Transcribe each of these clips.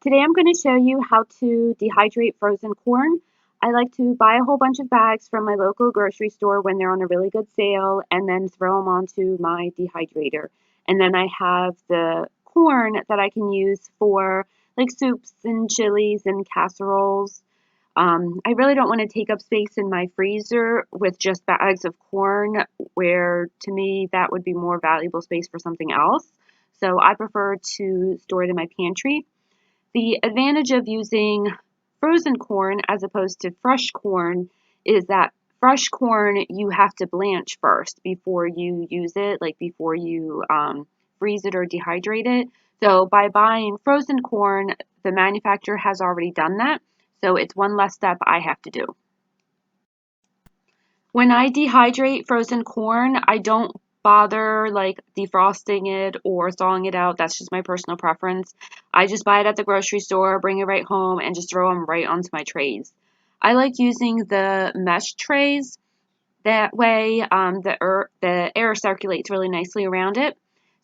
Today I'm going to show you how to dehydrate frozen corn. I like to buy a whole bunch of bags from my local grocery store when they're on a really good sale and then throw them onto my dehydrator. And then I have the corn that I can use for like soups and chilies and casseroles. I really don't want to take up space in my freezer with just bags of corn, where to me that would be more valuable space for something else. So I prefer to store it in my pantry. The advantage of using frozen corn as opposed to fresh corn is that fresh corn you have to blanch first before you use it, like before you freeze it or dehydrate it. So by buying frozen corn, the manufacturer has already done that. So it's one less step I have to do. When I dehydrate frozen corn, I don't bother like defrosting it or thawing it out. That's just my personal preference. I just buy it at the grocery store, bring it right home, and just throw them right onto my trays. I like using the mesh trays. That way, the air circulates really nicely around it.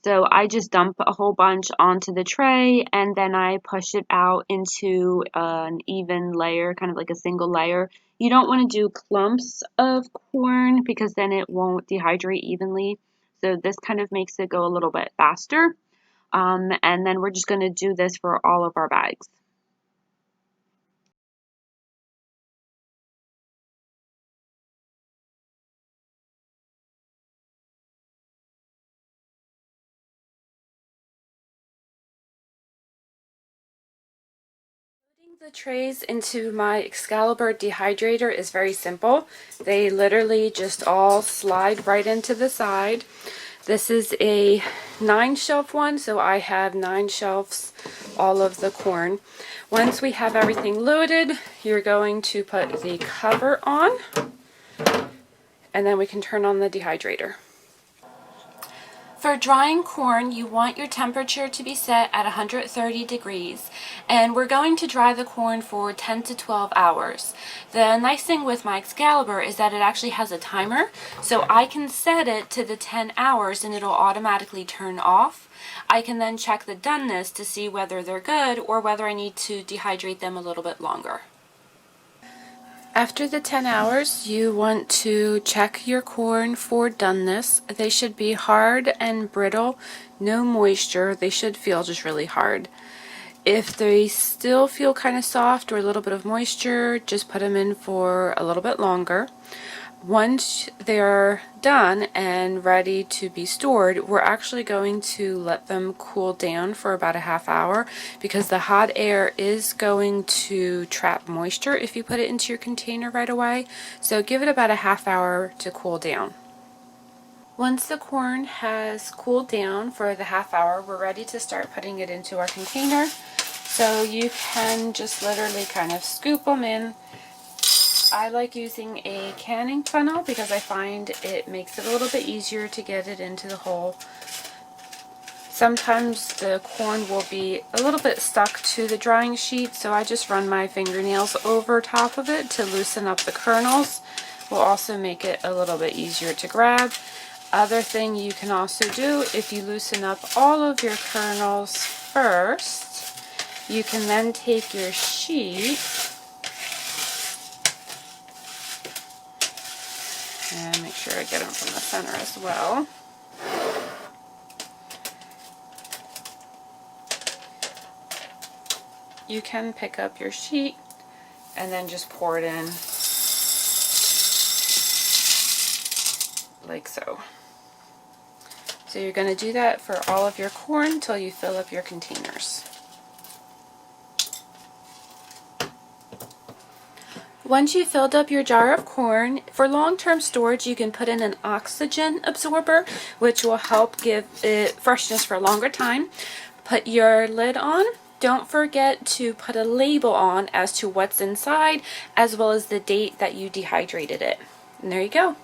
So I just dump a whole bunch onto the tray and then I push it out into an even layer, kind of like a single layer. You don't want to do clumps of corn because then it won't dehydrate evenly. So this kind of makes it go a little bit faster. And then we're just going to do this for all of our bags. Putting the trays into my Excalibur dehydrator is very simple. They literally just all slide right into the side. This is a 9-shelf one, so I have 9 shelves, all of the corn. Once we have everything loaded, you're going to put the cover on, and then we can turn on the dehydrator. For drying corn, you want your temperature to be set at 130 degrees, and we're going to dry the corn for 10 to 12 hours. The nice thing with my Excalibur is that it actually has a timer, so I can set it to the 10 hours and it'll automatically turn off. I can then check the doneness to see whether they're good or whether I need to dehydrate them a little bit longer. After the 10 hours, you want to check your corn for doneness. They should be hard and brittle, no moisture. They should feel just really hard. If they still feel kind of soft or a little bit of moisture, just put them in for a little bit longer. Once they're done and ready to be stored, we're actually going to let them cool down for about a half hour because the hot air is going to trap moisture if you put it into your container right away. So give it about a half hour to cool down. Once the corn has cooled down for the half hour, we're ready to start putting it into our container. So you can just literally kind of scoop them in. I like using a canning funnel because I find it makes it a little bit easier to get it into the hole. Sometimes the corn will be a little bit stuck to the drying sheet, so I just run my fingernails over top of it to loosen up the kernels. Will also make it a little bit easier to grab. Other thing you can also do, if you loosen up all of your kernels first, you can then take your sheet and make sure I get them from the center as well. You can pick up your sheet and then just pour it in like so. So you're going to do that for all of your corn until you fill up your containers. Once you've filled up your jar of corn, for long-term storage you can put in an oxygen absorber, which will help give it freshness for a longer time. Put your lid on. Don't forget to put a label on as to what's inside, as well as the date that you dehydrated it. And there you go.